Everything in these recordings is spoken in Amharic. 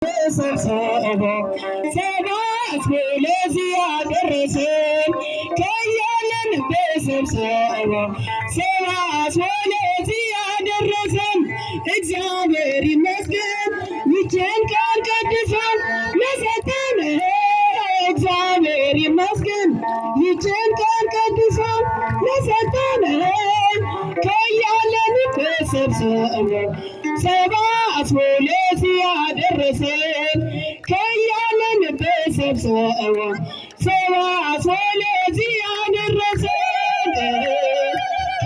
ተሰብስበው ሰባስቦ ለዚህ ያደረሰን ከያለንበት ሰብስበው ሰባስቦ ለዚህ ያደረሰን እግዚአብሔር ይመስገን። ይህችን ቀን ቀድሶ ለሰጠን እግዚአብሔር ይመስገን። ይህችን ቀን ቀድሶ ለሰጠን ከያለንበት ሰብስበው ሰባስቦ ለዚህ ያደረሰን ከያለንበት ሰብስበው ሰባስቦ ለዚህ ያደረሰን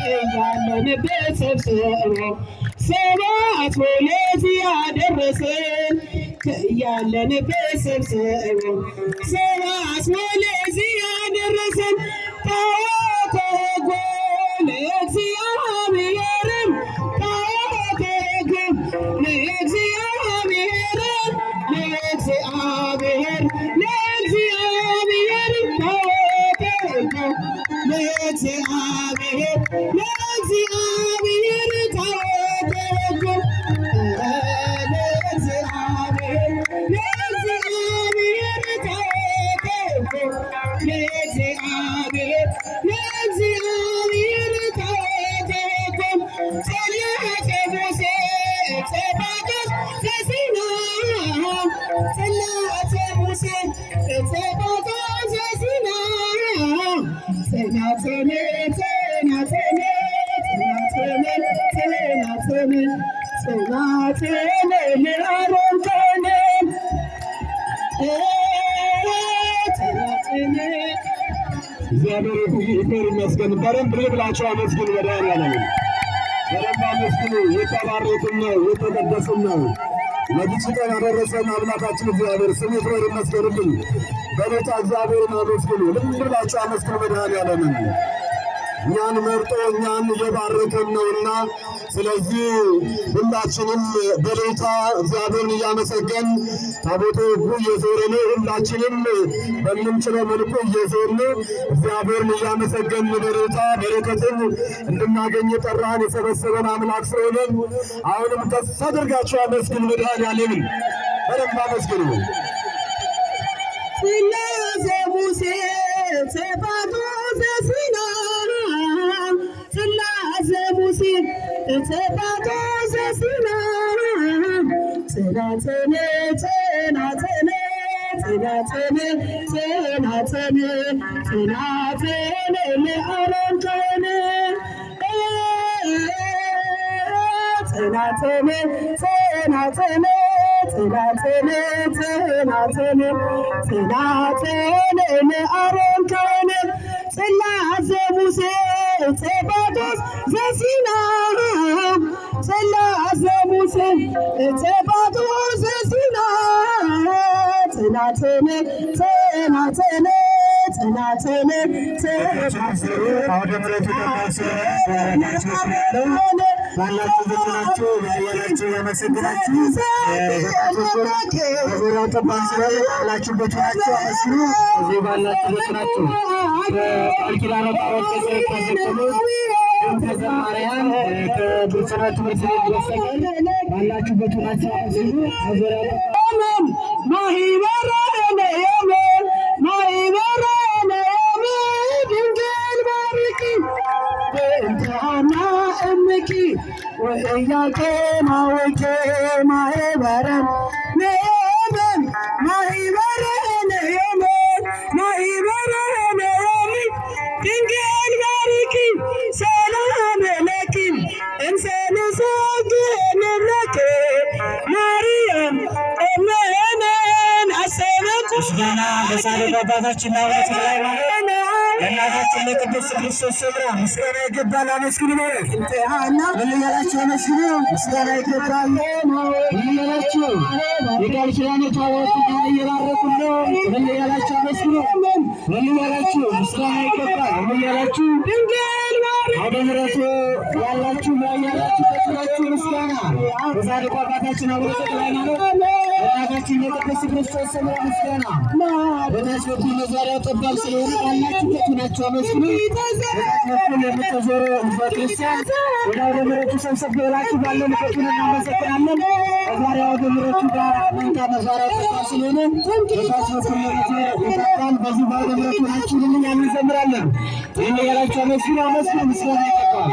ከያለንበት ሰብስበው ሰባስቦ ለዚህ ያደረሰን ከያለንበት ሰብስበው ሰባስቦ ለዚህ ያደረሰን ታቦተ ሕጉ ለእግዚአብሔርም ታቦተ ሕጉ ለእግዚአብሔር ለእግዚአብሔር ለእግዚአብሔር ታቦተ ሕጉ ለእግዚአብሔር ለእግዚአብሔር ታቦተ ሕጉ ለእግዚአብሔር ለእግዚአብሔር ታቦተ ሕጉ ለእግዚአብሔር ለእግዚአብሔር ታቦተ ሕጉ ጽላተ ሙሴ ጸባኦት ዘሲና ጽላተ ሙሴ ጸባኦት ዘሲና ጽናጽን ጽናጽን ጽናጽን ጽናጽን ለአሮን ካህን ጽናጽን እግዚአብሔር ይመስገን። በደንብ ብላችሁ አመስግኑ። መድኃኒዓለምን በደንብ አመስግኑ። የተባረክን ነው፣ የተቀደስን ነው። ለዚች ቀን ያደረሰን አምላካችን እግዚአብሔር ስሙ ይክበር ይመስገንልን። በቤታ እግዚአብሔርን አመስግኑ። ልብ ብላችሁ አመስግኑ መድኃኒዓለምን። እኛን መርጦ እኛን እየባረከን ነውና፣ ስለዚህ ሁላችንም በቤታ እግዚአብሔርን እያመሰገን ታቦተ ሕጉ እየዞርን ሁላችንም በምንችለው መልኩ እየዞርን እግዚአብሔርን እያመሰገን በቤታ በረከትን እንድናገኝ የጠራን የሰበሰበን አምላክ ስለሆነ አሁንም ከፍ አድርጋችሁ አመስግኑ መድኃኒዓለምን። በደንብ አመስግኑ። ጽላተ ሙሴ ጸባኦት ዘሲና ጽላተ ሙሴ ጸባኦት ዘሲና ጽናጽን ጽናጽን ጽናጽን ጽናጽን ጽናጽን ለአሮን ካህን ጽናጽን ጽናጽን ጽናጽን ጽናጽን ጽናጽን ለአሮን ካህን ጽላተ ሙሴ ጸባኦት ዘሲና ጽላተ ሙሴ ጸባኦት ዘሲና ጽናጽን ጽናጽን ጽናጽን አውደ ምሕረቱ ባላችሁ ናችሁ ያያላችሁ ያመሰግናችሁ በዙሪያው ጠባብ ስለሆነ ባላችሁበት ናችሁ አመስግኑ። እዚህ ባላችሁበት ናችሁ ቃል ኪዳነ ጣዖት ከዘከሙ ከዘማርያም ከብርሰና ትምህርት ቤት በስተቀር ባላችሁበት ናችሁ አመስግኑ። በዙሪያው ጠባብ ማሂበረ ነየመን ማሂበረ ነየመን ድንግል ባርኪ በእንተአና እምኪ ወኢያቄም አወቄ ማሂበረ ነየመን ማሂበረ ነየመን ማሂበረ ነየመን ድንግል ባርኪ ሰላም ለኪ እንሰንሰግድ ለኪ ማርያም እመነን አሰበች ምስጋና ለጻድቁ አባታችን ለአቡነ ተክለ ሃይማኖት ለእናታችን ለቅድስት ክርስቶስ ሰምራ ምስጋና ይገባል። አመስግኑ። እንተሃና ምን እያላችሁ አመስግኑ። ምስጋና ይገባል። ምን እያላችሁ የቃል ኪዳነ ታቦቱን እየባረኩን ነው። ምን እያላችሁ አመስግኑ። ምን እያላችሁ ምስጋና ይገባል። ምን እያላችሁ ድንግል አውደ ምሕረቱ ያላችሁ ያላችሁ በትናችሁ ምስጋና ለጻድቁ አባታችን አቡነ ተክለ ሃይማኖት ለእናታችን ለቅድስት ክርስቶስ ሰምራ ምስጋና በታች በኩል መዛሪያው ጠባብ ስለሆነ ባላችሁበት ናቸው አመስግኑ። በታች በኩል የምትዞሩ ሕዝበ ክርስቲያን ወደ አውደ ምሕረቱ ሰብሰብ ብላችሁ ባለንበት እናመሰግናለን። ከዛሬዋ በምሕረቱ ጋር መንታ መዛሪያ ስለሆነ ይጠጣል። በዚህ በምሕረቱ ናችሁልን እንዘምራለን። ይህን ያላቸው መስሉ አመስሉ ምስጋና ይገባል።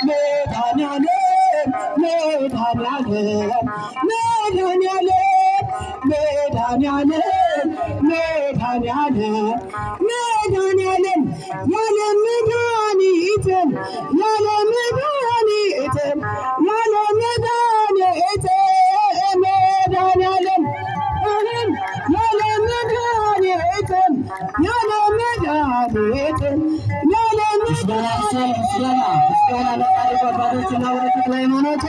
መድኃኒዓለም ያለ መድኃኒት ያለ መድኃኒት ያለ መድኃኒት መድኃኒዓለም ያለ መድኃኒት ያለ መድኃኒት ያለ ምስጋና ለአባቶችና ወደ ተክለ ሃይማኖት